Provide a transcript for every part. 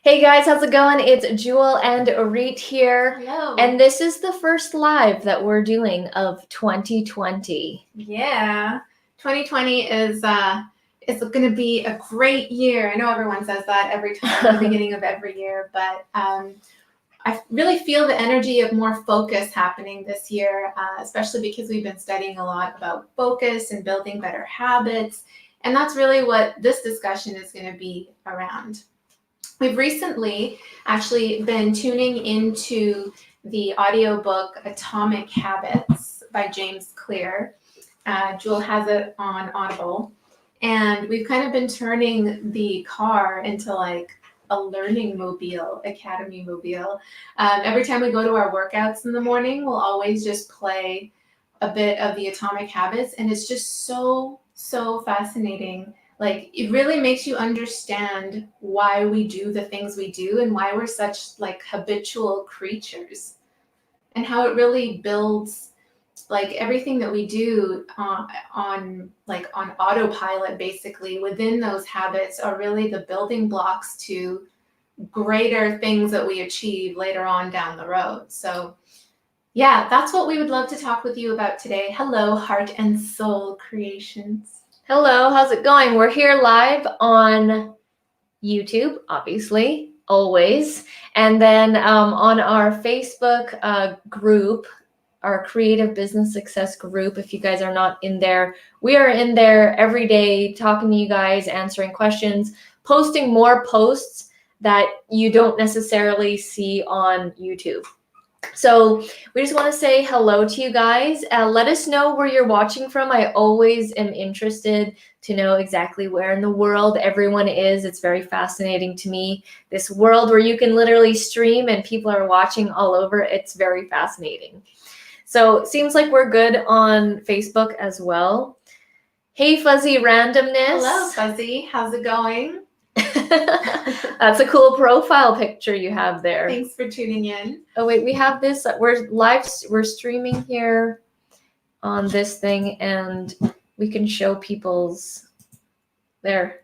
Hey guys, how's it going? It's Jewel and Orit here. Hello. And this is the first live that we're doing of 2020. Yeah. 2020 is going to be a great year. I know everyone says that every time at the beginning of every year, but I really feel the energy of more focus happening this year, especially because we've been studying a lot about focus and building better habits. And that's really what this discussion is going to be around. We've recently actually been tuning into the audiobook Atomic Habits by James Clear. Jewel has it on Audible. And we've kind of been turning the car into like a learning mobile, academy mobile. Every time we go to our workouts in the morning, we'll always just play a bit of the Atomic Habits. And it's just so fascinating. Like, it really makes you understand why we do the things we do and why we're such like habitual creatures, and how it really builds like everything that we do on autopilot. Basically, within those habits are really the building blocks to greater things that we achieve later on down the road. So yeah, that's what we would love to talk with you about today. Hello, Heart and Soul Creations. Hello, how's it going? We're here live on YouTube, obviously, always. And then on our Facebook group, our Creative Business Success group. If you guys are not in there, we are in there every day talking to you guys, answering questions, posting more posts that you don't necessarily see on YouTube. So we just want to say hello to you guys. Let us know where you're watching from. I always am interested to know exactly where in the world everyone is. It's very fascinating to me. This world where you can literally stream and people are watching all over. It's very fascinating. So it seems like we're good on Facebook as well. Hey, Fuzzy Randomness. Hello, Fuzzy. How's it going? That's a cool profile picture you have there. Thanks for tuning in. Oh wait, we have this. We're streaming here on this thing, and we can show people's there.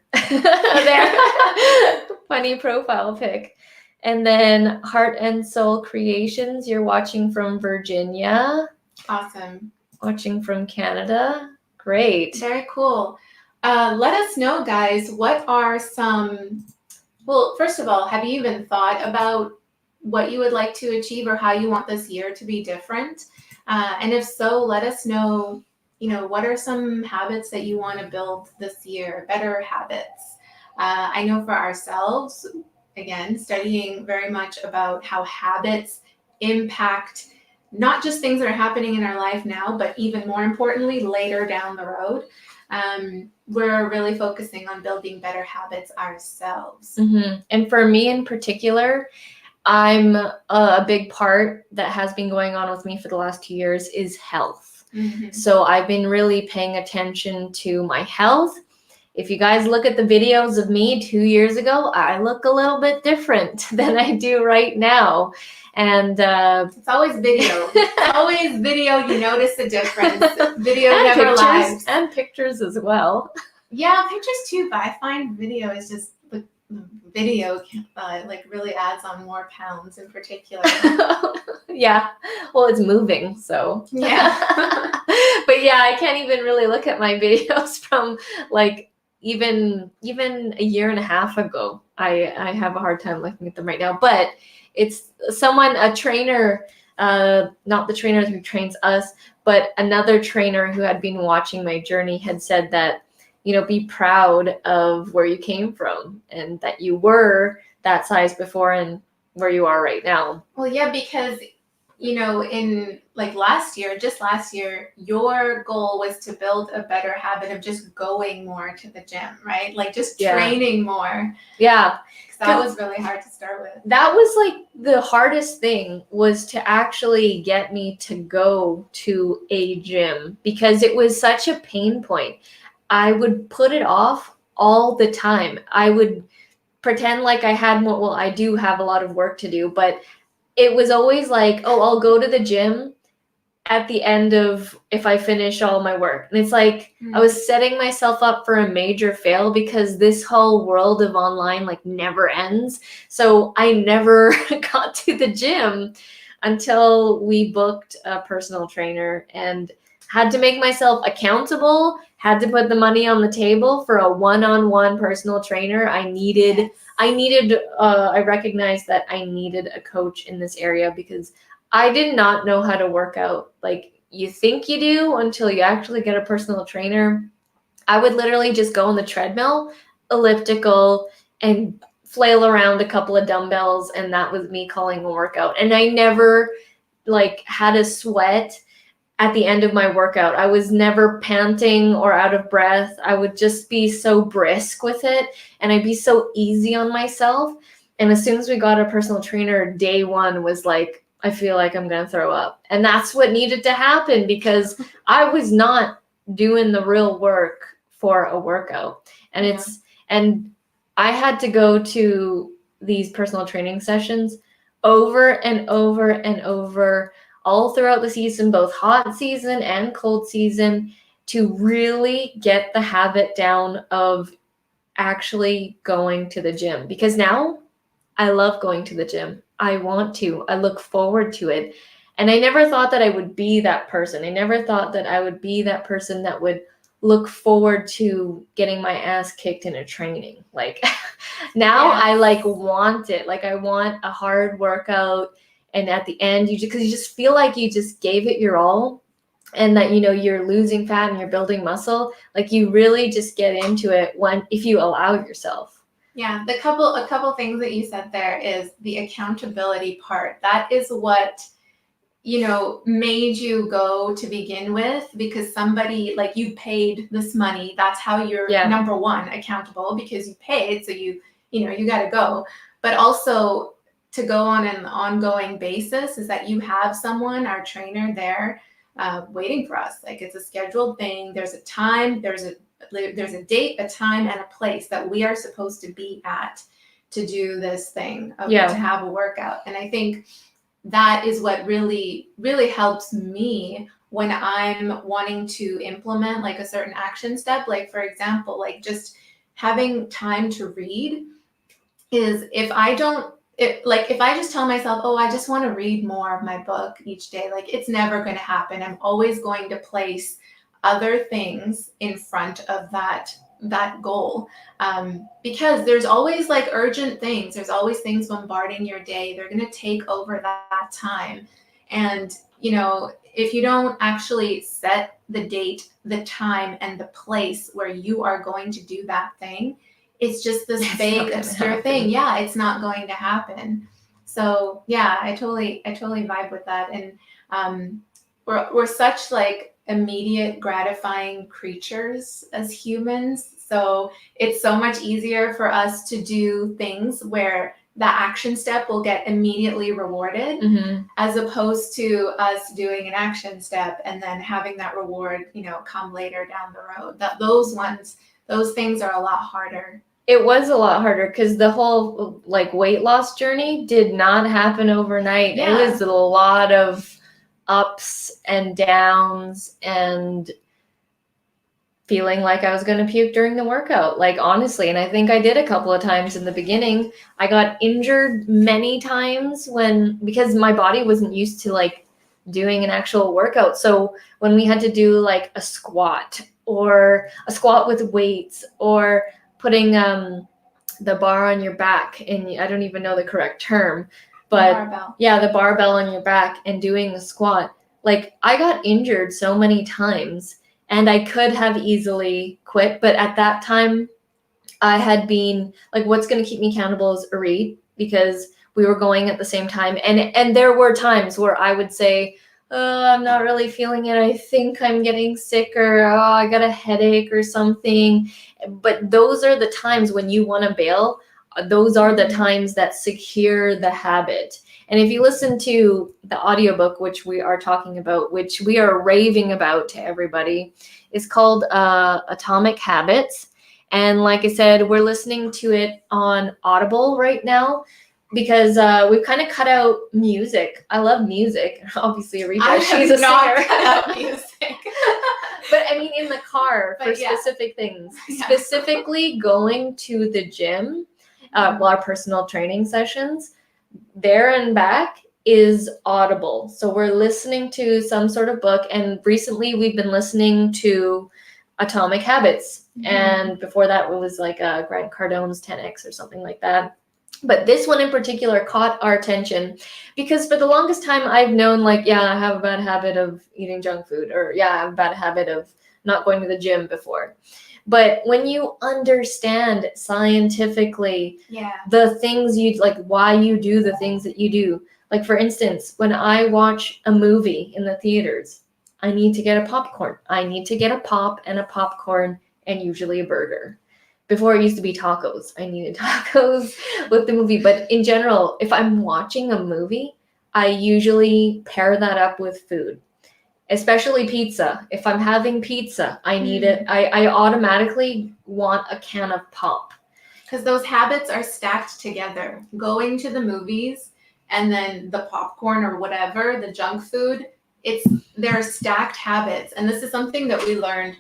Funny profile pic. And then Heart and Soul Creations, you're watching from Virginia. Awesome. Watching from Canada. Great. Very cool. Let us know, guys, what are some, well, first of all, have you even thought about what you would like to achieve or how you want this year to be different? And if so, let us know, what are some habits that you want to build this year, better habits? I know for ourselves, again, studying very much about how habits impact not just things that are happening in our life now, but even more importantly, later down the road. We're really focusing on building better habits ourselves. Mm-hmm. And for me in particular, I'm a big part that has been going on with me for the last 2 years is health. Mm-hmm. So I've been really paying attention to my health. If you guys look at the videos of me 2 years ago, I look a little bit different than I do right now. And it's always video. It's always video. You notice the difference. Video and never pictures, lies. and pictures as well. Yeah, pictures too. But I find video is just video like really adds on more pounds in particular. Yeah, well, it's moving, so yeah. But yeah, I can't even really look at my videos from like even a year and a half ago. I have a hard time looking at them right now, but it's a trainer, not the trainer who trains us, but another trainer who had been watching my journey had said that, be proud of where you came from and that you were that size before and where you are right now. Well, yeah, because, in like just last year, your goal was to build a better habit of just going more to the gym, right? Like just training more. Yeah. That was really hard to start with. That was like the hardest thing, was to actually get me to go to a gym, because it was such a pain point. I would put it off all the time. I would pretend like I had more. Well, I do have a lot of work to do, but it was always like, oh, I'll go to the gym at the end of if I finish all my work. And it's like I was setting myself up for a major fail because this whole world of online like never ends. So I never got to the gym until we booked a personal trainer and had to make myself accountable, had to put the money on the table for a one-on-one personal trainer. I recognized that I needed a coach in this area because I did not know how to work out like you think you do until you actually get a personal trainer. I would literally just go on the treadmill, elliptical, and flail around a couple of dumbbells, and that was me calling a workout. And I never like had a sweat at the end of my workout. I was never panting or out of breath. I would just be so brisk with it, and I'd be so easy on myself. And as soon as we got a personal trainer, day one was like, I feel like I'm going to throw up. And that's what needed to happen because I was not doing the real work for a workout. And and I had to go to these personal training sessions over and over and over all throughout the season, both hot season and cold season, to really get the habit down of actually going to the gym. Because now I love going to the gym. I want to. I look forward to it. And I never thought that I would be that person. I never thought that I would be that person that would look forward to getting my ass kicked in a training. Like now I like want it. Like I want a hard workout. And at the end, because you just feel like you just gave it your all and that, you're losing fat and you're building muscle. Like you really just get into it if you allow yourself. Yeah, a couple things that you said there is the accountability part. That is what, made you go to begin with, because somebody like you paid this money. That's how you're number one accountable, because you paid. So you got to go. But also to go on an ongoing basis is that you have someone, our trainer there, waiting for us. Like it's a scheduled thing. There's a time, there's a date, a time, and a place that we are supposed to be at to do this thing, to have a workout. And I think that is what really, really helps me when I'm wanting to implement like a certain action step. Like, for example, like just having time to read is if I just tell myself, oh, I just want to read more of my book each day, like it's never going to happen. I'm always going to place other things in front of that goal, because there's always like urgent things. There's always things bombarding your day. They're going to take over that time. And, if you don't actually set the date, the time, and the place where you are going to do that thing, it's just this vague, obscure thing. Yeah, it's not going to happen. So yeah, I totally vibe with that. And we're such like immediate gratifying creatures as humans. So it's so much easier for us to do things where the action step will get immediately rewarded, as opposed to us doing an action step and then having that reward, come later down the road. Those things are a lot harder. It was a lot harder because the whole like weight loss journey did not happen overnight. Yeah. It was a lot of ups and downs and feeling like I was going to puke during the workout, like honestly. And I think I did a couple of times in the beginning. I got injured many times because my body wasn't used to like doing an actual workout. So when we had to do like a squat with weights, or putting the bar on your back, and I don't even know the correct term, but the barbell on your back and doing the squat, like I got injured so many times. And I could have easily quit, but at that time, I had been like, what's going to keep me accountable is Arit, because we were going at the same time. And there were times where I would say, oh, I'm not really feeling it. I think I'm getting sick, or oh, I got a headache or something. But those are the times when you want to bail. Those are the times that secure the habit. And if you listen to the audiobook, which we are talking about, which we are raving about to everybody, it's called Atomic Habits. And like I said, we're listening to it on Audible right now. because we've kind of cut out music. I love music. Obviously, Rita, she's a not singer. cut out music. But I mean, in the car for But yeah. specific things. Yeah. Specifically going to the gym, our personal training sessions, there and back is audible. So we're listening to some sort of book, and recently we've been listening to Atomic Habits, and before that it was like Grant Cardone's 10X or something like that. But this one in particular caught our attention because for the longest time I've known, like, yeah, I have a bad habit of eating junk food, or yeah, I have a bad habit of not going to the gym before. But when you understand scientifically the things you like, why you do the things that you do, like for instance, when I watch a movie in the theaters, I need to get a popcorn. I need to get a pop and a popcorn and usually a burger. Before it used to be tacos. I needed tacos with the movie. But in general, if I'm watching a movie, I usually pair that up with food, especially pizza. If I'm having pizza, I need it. I automatically want a can of pop. Because those habits are stacked together. Going to the movies and then the popcorn or whatever, the junk food, they're stacked habits. And this is something that we learned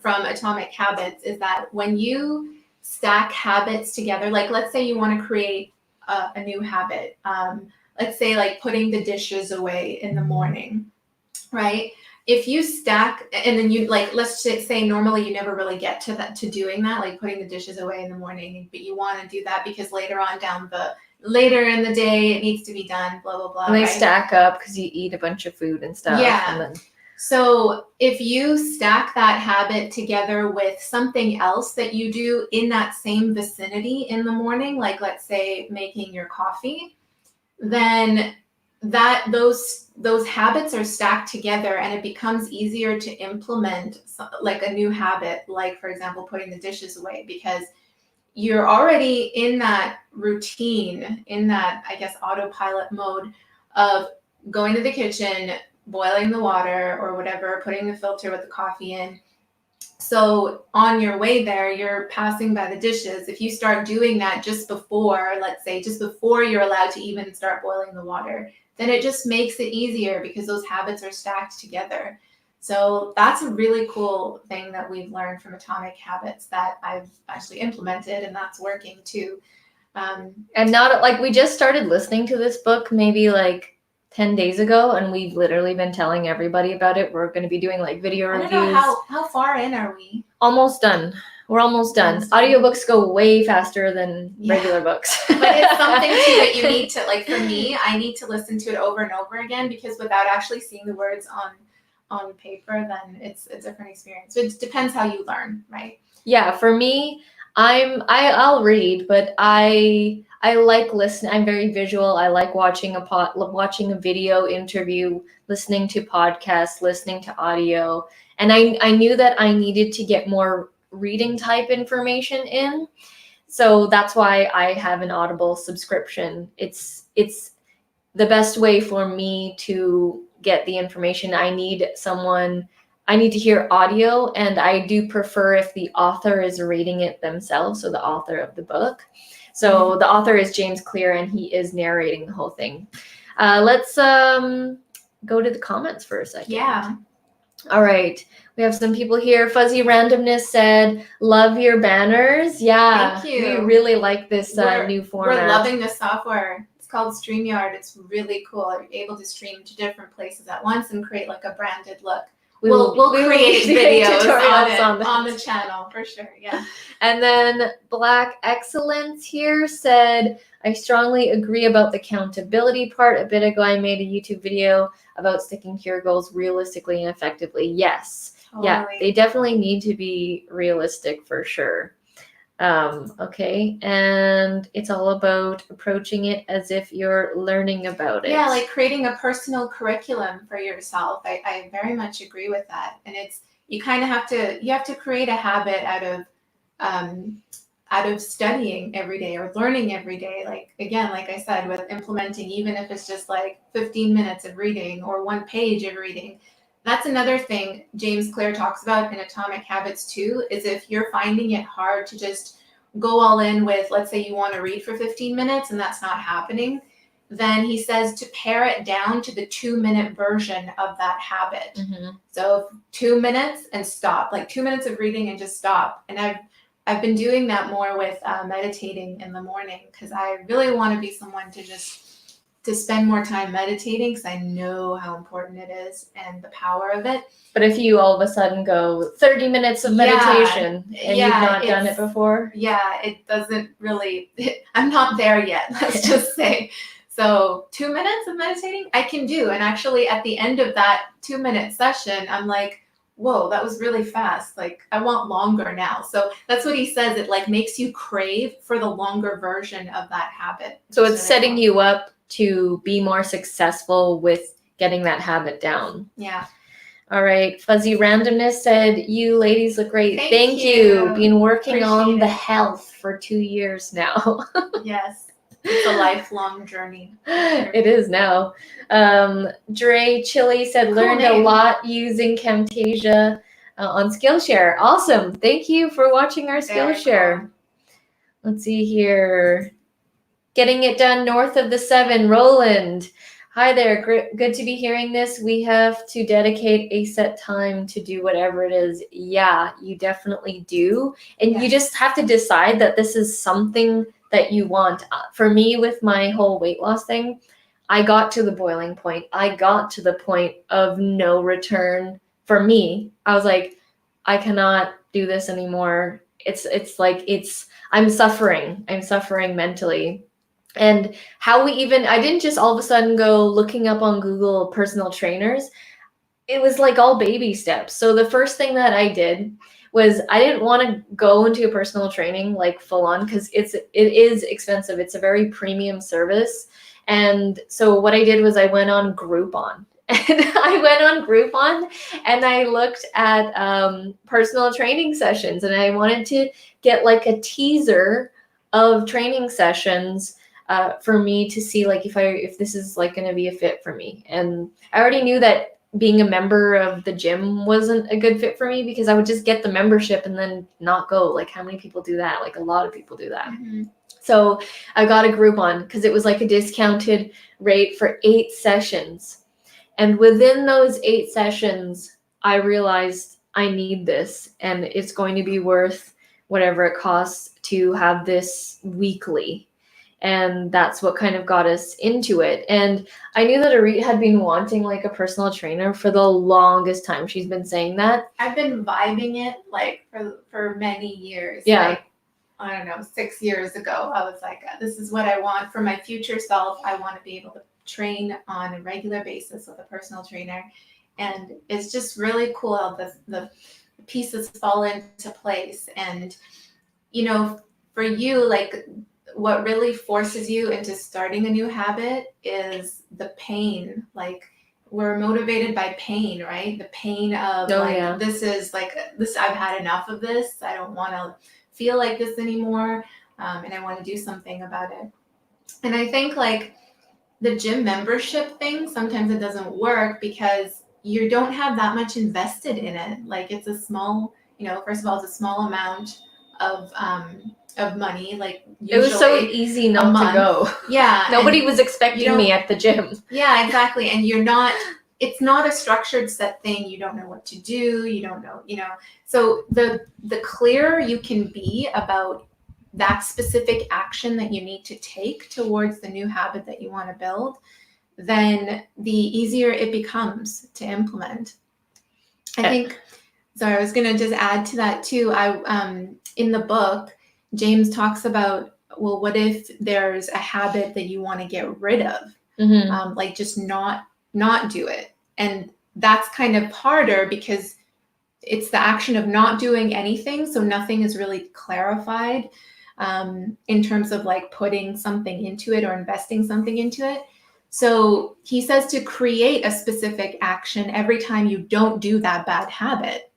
from Atomic Habits, is that when you stack habits together, like let's say you want to create a new habit, let's say like putting the dishes away in the morning, right? If you stack, and then you like, let's say normally you never really get to doing that, like putting the dishes away in the morning, but you want to do that because later in the day it needs to be done, blah blah blah. And they stack up because you eat a bunch of food and stuff. Yeah. And then... So if you stack that habit together with something else that you do in that same vicinity in the morning, like let's say making your coffee, then those habits are stacked together, and it becomes easier to implement like a new habit, like for example putting the dishes away, because you're already in that routine, in that, I guess, autopilot mode of going to the kitchen, boiling the water or whatever, putting the filter with the coffee in. So on your way there, you're passing by the dishes. If you start doing that just before, let's say, just before you're allowed to even start boiling the water, then it just makes it easier because those habits are stacked together. So that's a really cool thing that we've learned from Atomic Habits that I've actually implemented, and that's working too. And not like, we just started listening to this book maybe like 10 days ago, and we've literally been telling everybody about it. We're going to be doing like video reviews. I don't know how far in are we? Almost done. We're almost done. Audiobooks go way faster than regular books. But it's something too that you need to, like for me, I need to listen to it over and over again, because without actually seeing the words on paper, then it's a different experience. So it depends how you learn, right? Yeah, for me, I'll read, but I like listening. I'm very visual. I like watching a video interview, listening to podcasts, listening to audio. And I knew that I needed to get more reading type information in. So that's why I have an Audible subscription. It's the best way for me to get the information. I need to hear audio, and I do prefer if the author is reading it themselves, so the author of the book. So the author is James Clear, and he is narrating the whole thing. Let's go to the comments for a second. Yeah. All right. We have some people here. Fuzzy Randomness said, love your banners. Yeah. Thank you. We really like this new format. We're loving this software. It's called StreamYard. It's really cool. You're able to stream to different places at once and create like a branded look. We'll create videos on the channel for sure. Yeah. And then Black Excellence here said, I strongly agree about the accountability part. A bit ago, I made a YouTube video about sticking to your goals realistically and effectively. Yes. Totally. Yeah, they definitely need to be realistic for sure. Okay, and it's all about approaching it as if you're learning about it. Yeah, like creating a personal curriculum for yourself. I very much agree with that. And you kind of have to create a habit out of studying every day or learning every day. Like, again, like I said, with implementing, even if it's just like 15 minutes of reading or 1 page of reading. That's another thing James Clear talks about in Atomic Habits too, is if you're finding it hard to just go all in with, let's say you want to read for 15 minutes and that's not happening, then he says to pare it down to the 2-minute version of that habit. Mm-hmm. So 2 minutes and stop, like 2 minutes of reading and just stop. And I've been doing that more with meditating in the morning, because I really want to be someone to spend more time meditating, because I know how important it is and the power of it. But if you all of a sudden go 30 minutes of meditation and you've not done it before? Yeah, it doesn't really, I'm not there yet, let's just say. So 2 minutes of meditating, I can do. And actually at the end of that 2-minute session, I'm like, whoa, that was really fast. Like, I want longer now. So that's what he says. It like makes you crave for the longer version of that habit. So it's setting you up to be more successful with getting that habit down. Yeah. All right. Fuzzy Randomness said, you ladies look great. Thank you. Been working on the health for 2 years now. Yes. It's a lifelong journey. It is now. Dre Chili said, learned a lot using Camtasia on Skillshare. Awesome. Thank you for watching our Skillshare. Cool. Let's see here. Getting it done north of the 7, Roland. Hi there. Good to be hearing this. We have to dedicate a set time to do whatever it is. Yeah, you definitely do. And you just have to decide that this is something that you want. For me, with my whole weight loss thing, I got to the boiling point. I got to the point of no return. For me, I was like, I cannot do this anymore. I'm suffering. I'm suffering mentally. And how I didn't just all of a sudden go looking up on Google personal trainers. It was like all baby steps. So the first thing that I did was I didn't want to go into a personal training like full on, because it is expensive. It's a very premium service. And so what I did was I went on Groupon. And I went on Groupon and I looked at personal training sessions, and I wanted to get like a teaser of training sessions for me to see like if this is like going to be a fit for me. And I already knew that being a member of the gym wasn't a good fit for me, because I would just get the membership and then not go. Like, how many people do that? Like, a lot of people do that. Mm-hmm. So I got a Groupon because it was like a discounted rate for 8 sessions. And within those 8 sessions, I realized I need this, and it's going to be worth whatever it costs to have this weekly. And that's what kind of got us into it. And I knew that Arit had been wanting like a personal trainer for the longest time. She's been saying that. I've been vibing it like for many years. Yeah. Like, I don't know, 6 years ago, I was like, this is what I want for my future self. I want to be able to train on a regular basis with a personal trainer. And it's just really cool how the pieces fall into place. And, you know, for you, like, what really forces you into starting a new habit is the pain. Like, we're motivated by pain, right? The pain of this is like this. I've had enough of this. I don't want to feel like this anymore. And I want to do something about it. And I think like the gym membership thing, sometimes it doesn't work because you don't have that much invested in it. Like, it's a small, first of all, it's a small amount of money. Like, it was so easy not to go. Yeah. Nobody was expecting me at the gym. Yeah, exactly. And it's not a structured set thing. You don't know what to do. You don't know, So the clearer you can be about that specific action that you need to take towards the new habit that you want to build, then the easier it becomes to implement. I think, sorry, I was going to just add to that too. In the book, James talks about, well, what if there's a habit that you want to get rid of? Mm-hmm. Like, just not do it. And that's kind of harder because it's the action of not doing anything. So nothing is really clarified in terms of like putting something into it or investing something into it. So he says to create a specific action every time you don't do that bad habit.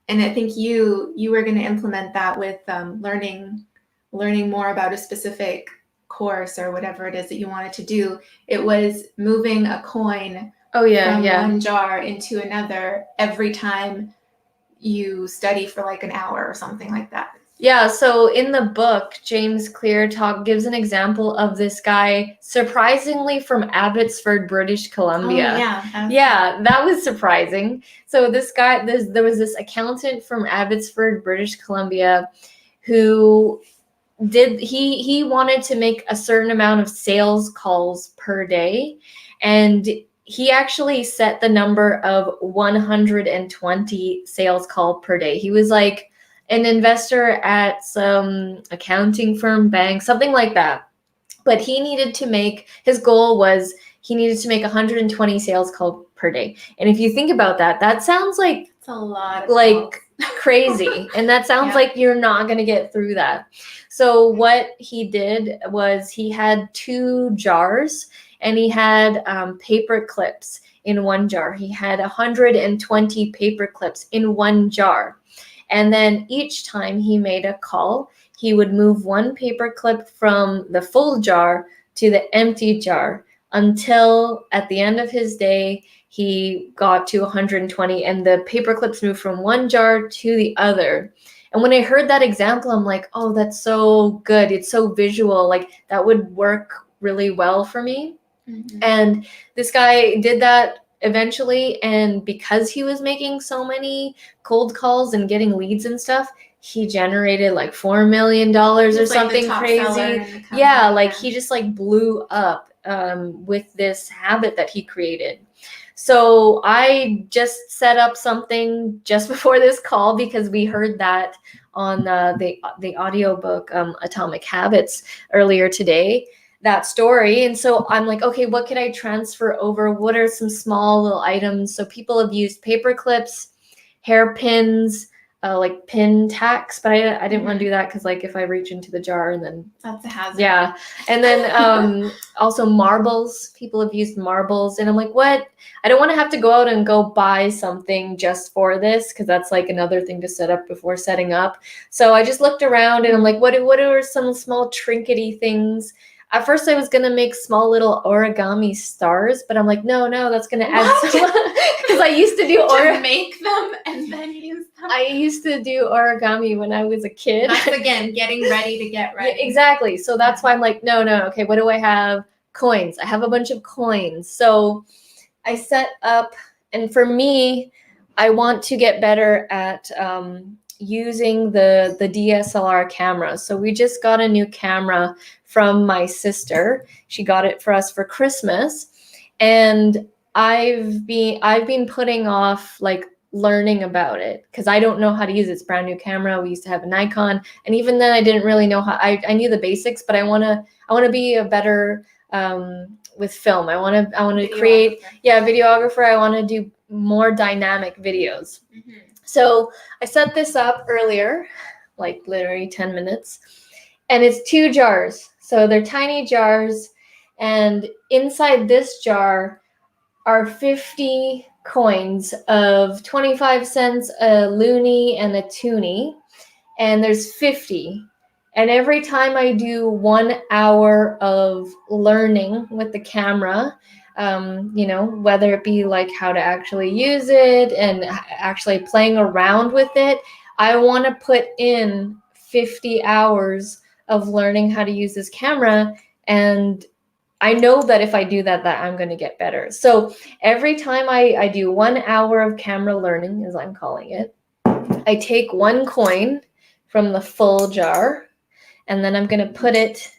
And I think you were going to implement that with learning more about a specific course or whatever it is that you wanted to do. It was moving a coin from one jar into another every time you study for like an hour or something like that. Yeah, so in the book, James Clear gives an example of this guy surprisingly from Abbotsford, British Columbia. Oh yeah. Yeah, that was surprising. So this guy, there was this accountant from Abbotsford, British Columbia, who he wanted to make a certain amount of sales calls per day, and he actually set the number of 120 sales call per day. He was like an investor at some accounting firm, bank, something like that. But his goal was he needed to make 120 sales call per day. And if you think about that, that sounds like it's a lot of like crazy. And that sounds like you're not going to get through that. So what he did was he had 2 jars, and he had paper clips in one jar. He had 120 paper clips in one jar. And then each time he made a call, he would move one paper clip from the full jar to the empty jar until at the end of his day, he got to 120, and the paper clips moved from one jar to the other. And when I heard that example, I'm like, oh, that's so good. It's so visual. Like that would work really well for me. Mm-hmm. And this guy did that eventually, and because he was making so many cold calls and getting leads and stuff, he generated like $4 million or something crazy. Yeah, like he just like blew up with this habit that he created. So I just set up something just before this call because we heard that on the audiobook Atomic Habits earlier today, that story. And so I'm like, okay, what could I transfer over? What are some small little items? So people have used paper clips, hairpins, like pin tacks, but I didn't want to do that because like if I reach into the jar and then that's a hazard. Yeah. And then also marbles. People have used marbles, and I'm like, what? I don't want to have to go out and go buy something just for this because that's like another thing to set up before setting up. So I just looked around and I'm like, what are some small trinkety things? At first I was going to make small little origami stars, but I'm like, no, that's going to add so much. Because I used to do to make them and then use them. I used to do origami when I was a kid. That's again, getting ready to get ready. Yeah, exactly. So that's why I'm like, no. Okay, what do I have? Coins. I have a bunch of coins. So I set up, and for me, I want to get better at using the DSLR camera. So we just got a new camera from my sister. She got it for us for Christmas, and I've been putting off like learning about it because I don't know how to use it. It's a brand new camera. We used to have a Nikon, and even then I didn't really know how. I knew the basics, but I want to be a better with film. I want to create videographer. I want to do more dynamic videos. Mm-hmm. So I set this up earlier, like literally 10 minutes, and it's 2 jars. So they're tiny jars, and inside this jar are 50 coins of 25 cents, a loonie and a toonie, and there's 50. And every time I do 1 hour of learning with the camera, whether it be like how to actually use it and actually playing around with it, I want to put in 50 hours of learning how to use this camera. And I know that if I do that I'm going to get better. So every time I do 1 hour of camera learning, as I'm calling it, I take 1 coin from the full jar, and then I'm going to put it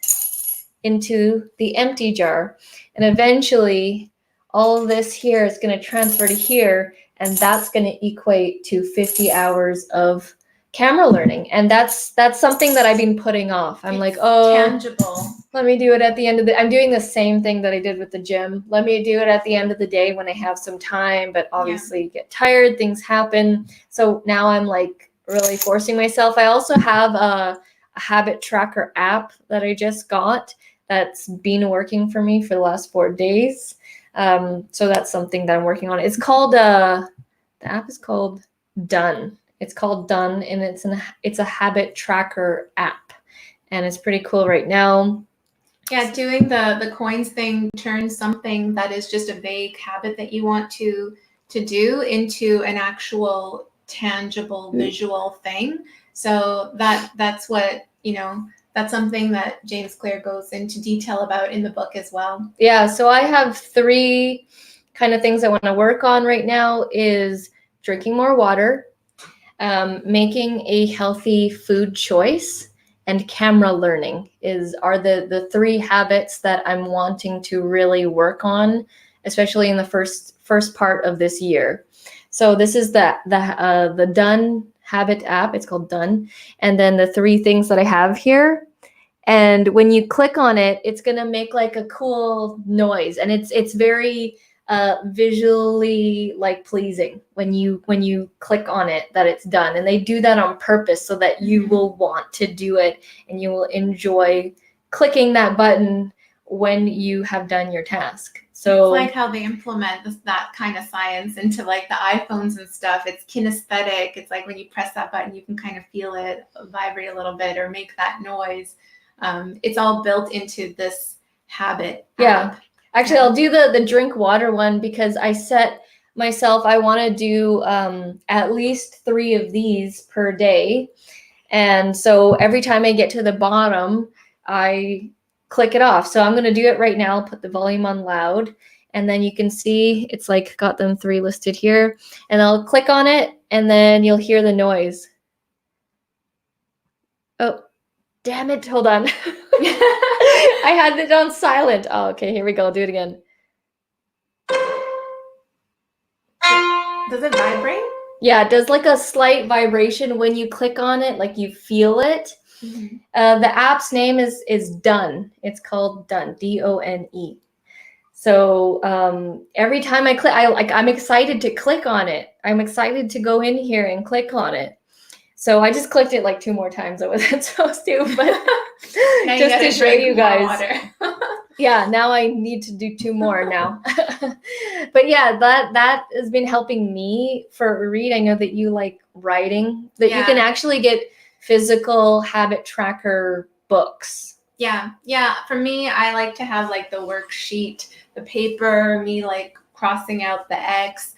into the empty jar. And eventually all of this here is going to transfer to here, and that's going to equate to 50 hours of camera learning. And that's something that I've been putting off. I'm like, oh, tangible. Let me do it at the end of I'm doing the same thing that I did with the gym. Let me do it at the end of the day when I have some time, but obviously get tired, things happen. So now I'm like really forcing myself. I also have a habit tracker app that I just got that's been working for me for the last 4 days. So that's something that I'm working on. It's called, the app is called Done. It's called Done, and it's a habit tracker app, and it's pretty cool right now. Yeah, doing the coins thing turns something that is just a vague habit that you want to do into an actual tangible visual thing. So that's what, that's something that James Clear goes into detail about in the book as well. Yeah, so I have 3 kind of things I want to work on right now is drinking more water, making a healthy food choice, and camera learning are the 3 habits that I'm wanting to really work on, especially in the first part of this year. So this is the Done Habit app. It's called Done, and then the 3 things that I have here. And when you click on it, it's gonna make like a cool noise, and it's very visually like pleasing when you click on it that it's done. And they do that on purpose so that you will want to do it and you will enjoy clicking that button when you have done your task. So it's like how they implement that kind of science into like the iPhones and stuff. It's kinesthetic. It's like when you press that button, you can kind of feel it vibrate a little bit or make that noise. It's all built into this habit app. Actually, I'll do the drink water one because I set myself, I want to do at least 3 of these per day. And so every time I get to the bottom, I click it off. So I'm going to do it right now. I'll put the volume on loud, and then you can see it's like got them 3 listed here, and I'll click on it and then you'll hear the noise. Oh, damn it. Hold on. I had it on silent. Oh, okay. Here we go. I'll do it again. Does it vibrate? Yeah, it does like a slight vibration when you click on it, like you feel it. Mm-hmm. The app's name is Done. It's called Done, D-O-N-E. So every time I click, I'm excited to click on it. I'm excited to go in here and click on it. So I just clicked it like 2 more times. I wasn't supposed to, but just to show you guys. Yeah, now I need to do 2 more now. But yeah, that has been helping me for read. I know that you like writing, that you can actually get physical habit tracker books. Yeah. For me, I like to have like the worksheet, the paper, me like crossing out the X.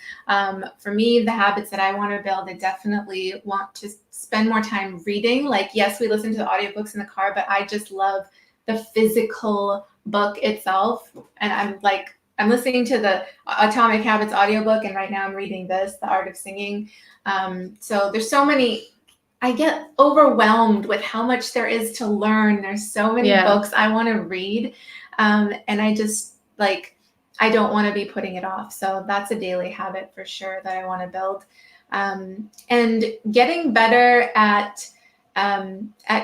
For me, the habits that I want to build, I definitely want to spend more time reading. Like, yes, we listen to the audiobooks in the car, but I just love the physical book itself. And I'm listening to the Atomic Habits audiobook, and right now I'm reading this, The Art of Singing. So there's so many. I get overwhelmed with how much there is to learn. There's so many books I want to read. And I just I don't want to be putting it off. So that's a daily habit for sure that I want to build. And getting better at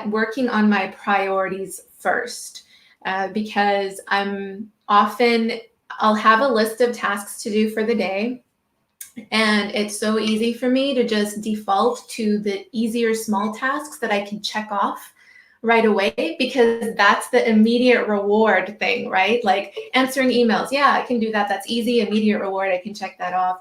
working on my priorities first, because I'll have a list of tasks to do for the day. And it's so easy for me to just default to the easier small tasks that I can check off right away, because that's the immediate reward thing, right? Like answering emails. Yeah, I can do that. That's easy, immediate reward. I can check that off.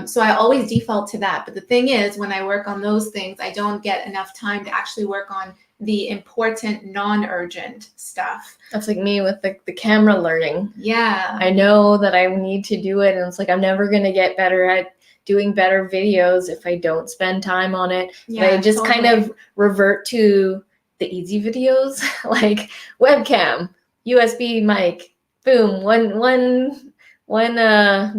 So I always default to that. But the thing is, when I work on those things, I don't get enough time to actually work on the important, non-urgent stuff. That's like me with the camera learning. Yeah. I know that I need to do it, and it's like I'm never going to get better at doing better videos if I don't spend time on it. Yeah, I just kind of revert to the easy videos, like webcam, USB mic, boom, one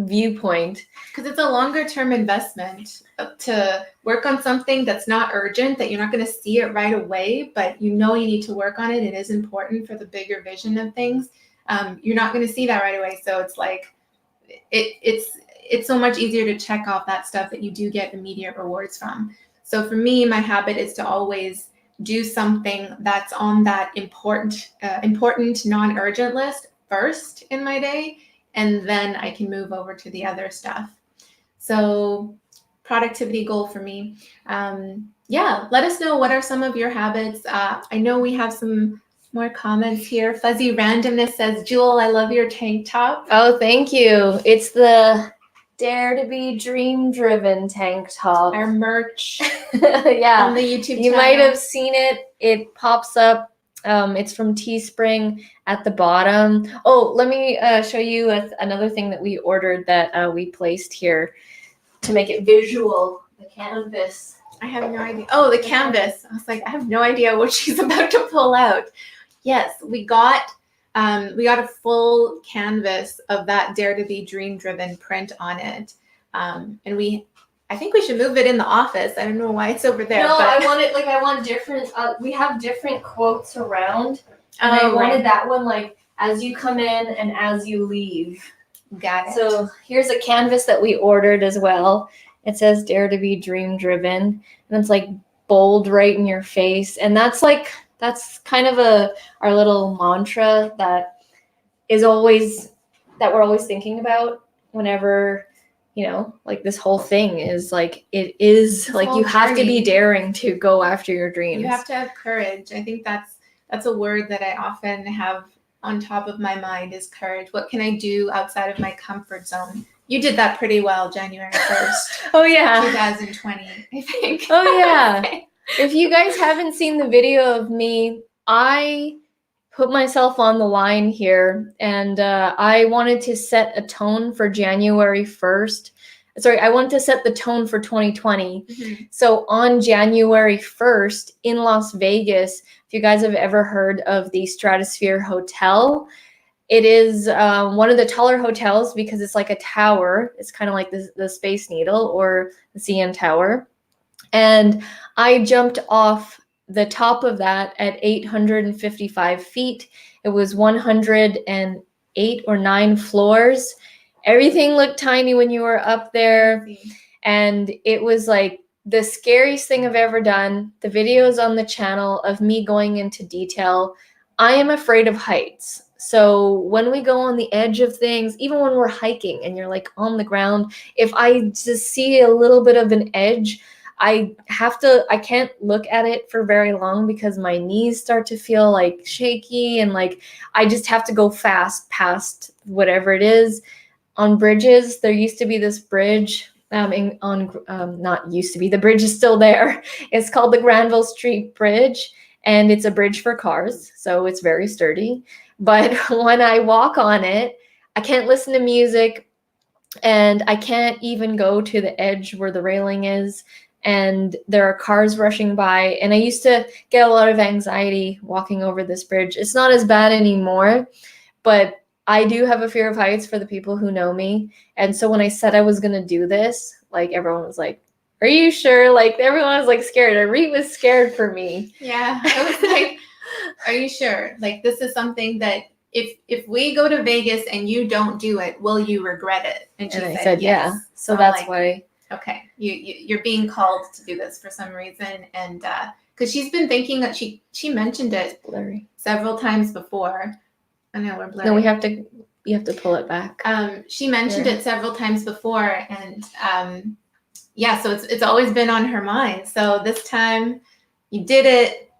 viewpoint. Because it's a longer term investment to work on something that's not urgent, that you're not going to see it right away, but you need to work on it. It is important for the bigger vision of things. You're not going to see that right away. So it's like, it's so much easier to check off that stuff that you do get immediate rewards from. So for me, my habit is to always do something that's on that important non-urgent list first in my day, and then I can move over to the other stuff. So productivity goal for me. Let us know, what are some of your habits? I know we have some more comments here. Fuzzy Randomness says, Jewel, I love your tank top. Oh, thank you. It's the Dare to be Dream Driven tank top. Our merch. Yeah. On the YouTube channel. You might have seen it. It pops up. It's from Teespring at the bottom. Oh, let me show you another thing that we ordered that we placed here to make it visual. The canvas. I have no idea. Oh, the canvas. I was like, I have no idea what she's about to pull out. Yes, we got a full canvas of that Dare to Be Dream Driven print on it. And I think we should move it in the office. I don't know why it's over there. No, but I want different, we have different quotes around. And I wanted that one, like, as you come in and as you leave. Got it. So here's a canvas that we ordered as well. It says Dare to Be Dream Driven. And it's like bold right in your face. And that's kind of our little mantra that we're always thinking about whenever, like this whole thing is like, it is this like you have to be daring to go after your dreams. You have to have courage. I think that's a word that I often have on top of my mind is courage. What can I do outside of my comfort zone? You did that pretty well, January 1st. Oh, yeah. 2020, I think. Oh, yeah. If you guys haven't seen the video of me, I put myself on the line here, and I wanted to set a tone for January 1st. Sorry, I wanted to set the tone for 2020. Mm-hmm. So on January 1st in Las Vegas, if you guys have ever heard of the Stratosphere Hotel, it is one of the taller hotels because it's like a tower. It's kind of like the Space Needle or the CN Tower. And I jumped off the top of that at 855 feet. It was 108 or 9 floors. Everything looked tiny when you were up there. And it was like the scariest thing I've ever done. The videos on the channel of me going into detail. I am afraid of heights. So when we go on the edge of things, even when we're hiking and you're like on the ground, if I just see a little bit of an edge, I can't look at it for very long because my knees start to feel like shaky and like I just have to go fast past whatever it is. On bridges, there used to be this bridge not used to be, the bridge is still there. It's called the Granville Street Bridge, and it's a bridge for cars, so it's very sturdy. But when I walk on it, I can't listen to music, and I can't even go to the edge where the railing is, and there are cars rushing by, and I used to get a lot of anxiety walking over this bridge. It's not as bad anymore, but I do have a fear of heights for the people who know me. And so when I said I was going to do this, like everyone was like, are you sure? Like everyone was like scared. Reet was scared for me. Yeah. I was like, are you sure? Like this is something that if we go to Vegas and you don't do it, will you regret it? And she said yes. Yeah. So that's why. Okay. You're being called to do this for some reason. And because she's been thinking that she mentioned it several times before. I know we're blurry. No, you have to pull it back. She mentioned it several times before, and so it's always been on her mind. So this time you did it.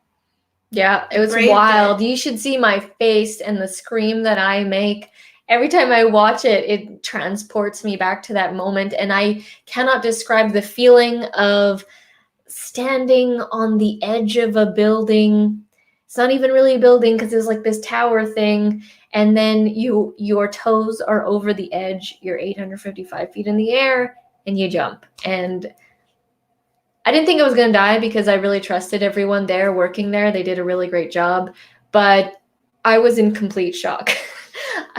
Yeah, it was wild. You should see my face and the scream that I make. Every time I watch it, it transports me back to that moment, and I cannot describe the feeling of standing on the edge of a building. It's not even really a building because it's like this tower thing. And then your toes are over the edge. You're 855 feet in the air and you jump. And I didn't think I was going to die because I really trusted everyone there working there. They did a really great job. But I was in complete shock.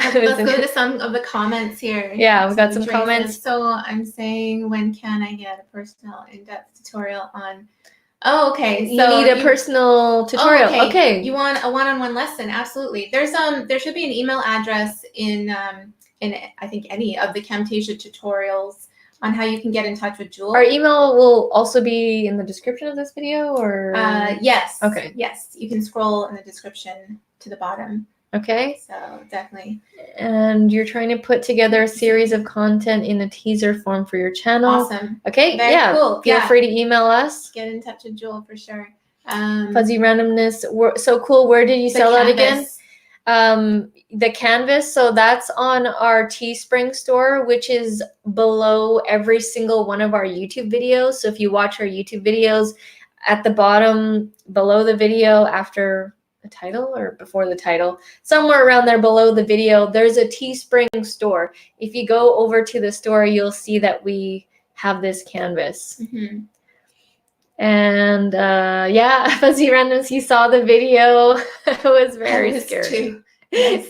Let's go to some of the comments here. Yeah, we've got some comments. So I'm saying, when can I get a personal in-depth tutorial on... Oh, okay. So you need a personal tutorial. Oh, okay. You want a one-on-one lesson? Absolutely. There should be an email address in I think any of the Camtasia tutorials on how you can get in touch with Jewel. Our email will also be in the description of this video, or yes. Okay. Yes, you can scroll in the description to the bottom. Okay. So definitely. And you're trying to put together a series of content in a teaser form for your channel. Awesome. Okay. Very cool. Feel free to email us. Get in touch with Jewel for sure. Fuzzy randomness. So cool. Where did you sell that again? The canvas. So that's on our Teespring store, which is below every single one of our YouTube videos. So if you watch our YouTube videos, at the bottom below the video, after the title or before the title, somewhere around there below the video, there's a Teespring store. If you go over to the store, you'll see that we have this canvas. Mm-hmm. And yeah, Fuzzy Randoms, he saw the video. I was very scared. Too. Yes.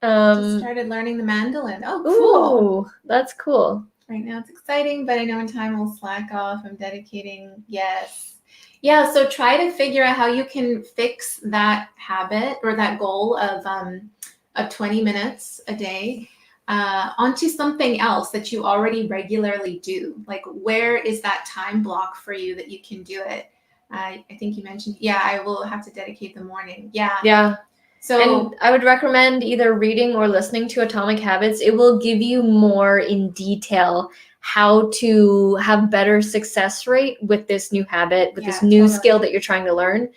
Just started learning the mandolin. Oh, cool. Ooh, that's cool. Right now it's exciting, but I know in time I'll slack off. I'm dedicating. Yes. Yeah, so try to figure out how you can fix that habit or that goal of 20 minutes a day onto something else that you already regularly do. Like, where is that time block for you that you can do it? I think you mentioned, yeah, I will have to dedicate the morning. Yeah. Yeah. So, and I would recommend either reading or listening to Atomic Habits. It will give you more in detail how to have better success rate with this new habit, with this new skill that you're trying to learn.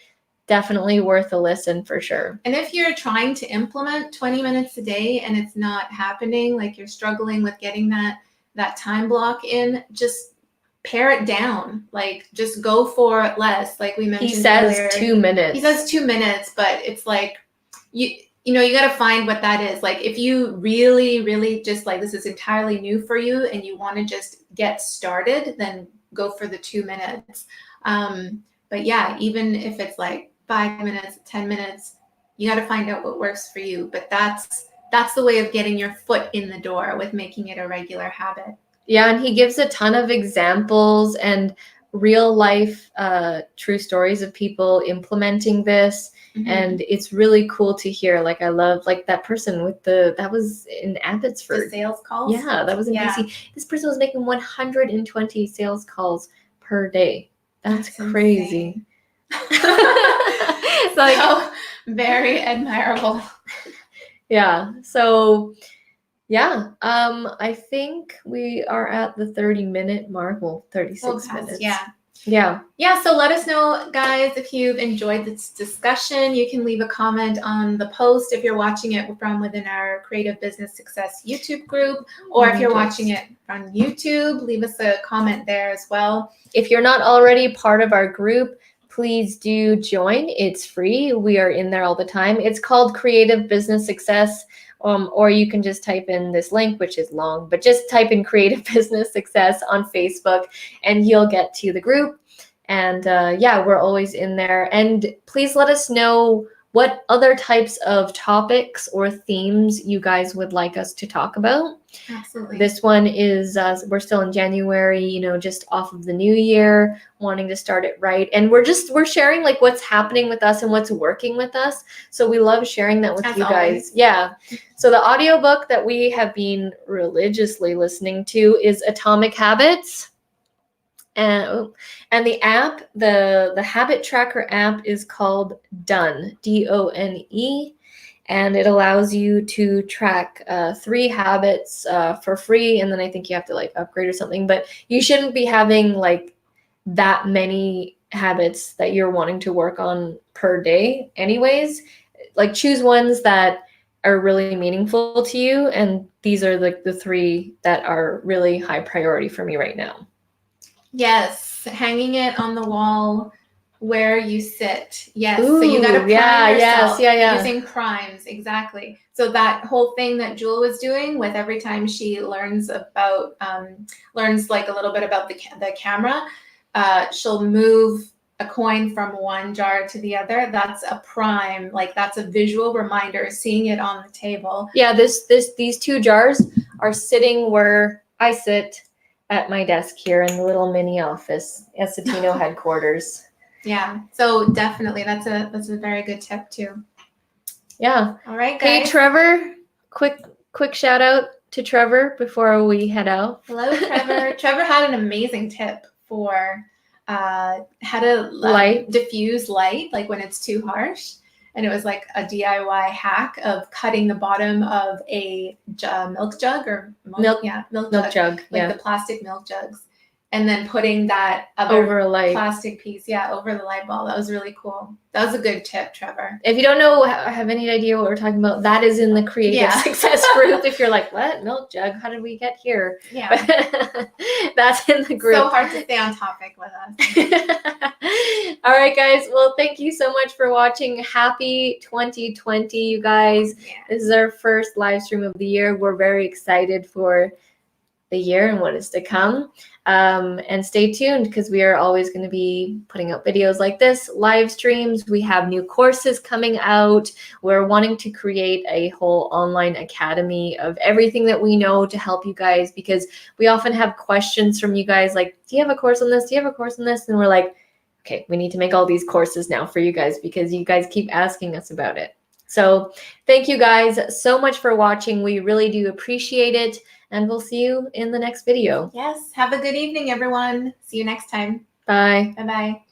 Definitely worth a listen for sure. And if you're trying to implement 20 minutes a day and it's not happening, like you're struggling with getting that time block in, just pare it down. Like, just go for less. Like we mentioned, he says earlier, 2 minutes. He says 2 minutes, but it's like you know, you got to find what that is. Like, if you really just like, this is entirely new for you and you want to just get started, then go for the 2 minutes. But yeah, even if it's like 5 minutes, 10 minutes, you got to find out what works for you. But that's the way of getting your foot in the door with making it a regular habit. Yeah, and he gives a ton of examples and real life true stories of people implementing this. Mm-hmm. And it's really cool to hear. Like, I love like that person with that was in Abbotsford. The sales calls? Yeah, that was in BC. This person was making 120 sales calls per day. That's crazy. It's like, so very admirable. Yeah. So yeah, I think we are at the 30-minute mark. Well, 36 minutes. Yeah. So let us know, guys, if you've enjoyed this discussion. You can leave a comment on the post if you're watching it from within our Creative Business Success YouTube group, or if you're watching it on YouTube, leave us a comment there as well. If you're not already part of our group, please do join. It's free. We are in there all the time. It's called Creative Business Success. Or you can just type in this link, which is long, but just type in Creative Business Success on Facebook and you'll get to the group. And yeah, we're always in there. And please let us know what other types of topics or themes you guys would like us to talk about. Absolutely. This one is, we're still in January, you know, just off of the new year, wanting to start it right. And we're sharing like what's happening with us and what's working with us. So we love sharing that with you guys. Always. Yeah. So the audiobook that we have been religiously listening to is Atomic Habits. And the app, the habit tracker app is called Done, DONE. And it allows you to track 3 habits for free. And then I think you have to like upgrade or something. But you shouldn't be having like that many habits that you're wanting to work on per day anyways. Like, choose ones that are really meaningful to you. And these are like the 3 that are really high priority for me right now. Yes, hanging it on the wall where you sit. Yes. Ooh, so you got to prime yourself using primes. Exactly. So that whole thing that Jewel was doing with every time she learns about, learns like a little bit about the camera, she'll move a coin from one jar to the other. That's a prime. Like, that's a visual reminder, seeing it on the table. Yeah. These 2 jars are sitting where I sit at my desk here in the little mini office at Satino headquarters. Yeah, so definitely that's a very good tip too. Yeah. All right, guys. Hey, Trevor, quick shout out to Trevor before we head out. Hello, Trevor. Trevor had an amazing tip for how to diffuse light, like when it's too harsh. And it was like a DIY hack of cutting the bottom of a milk jug or milk jug, like the plastic milk jugs, and then putting that other over a light plastic piece, over the light bulb. That was really cool. That was a good tip, Trevor. If you don't know, have any idea what we're talking about, that is in the Creative Success group. If you're like, what? Milk jug? How did we get here? Yeah. That's in the group. So hard to stay on topic with us. All right, guys. Well, thank you so much for watching. Happy 2020, you guys. Yeah. This is our first live stream of the year. We're very excited for the year and what is to come. And stay tuned because we are always going to be putting out videos like this, live streams. We have new courses coming out. We're wanting to create a whole online academy of everything that we know to help you guys, because we often have questions from you guys like, do you have a course on this? Do you have a course on this? And we're like, okay, we need to make all these courses now for you guys because you guys keep asking us about it. So thank you guys so much for watching. We really do appreciate it. And we'll see you in the next video. Yes. Have a good evening, everyone. See you next time. Bye. Bye-bye.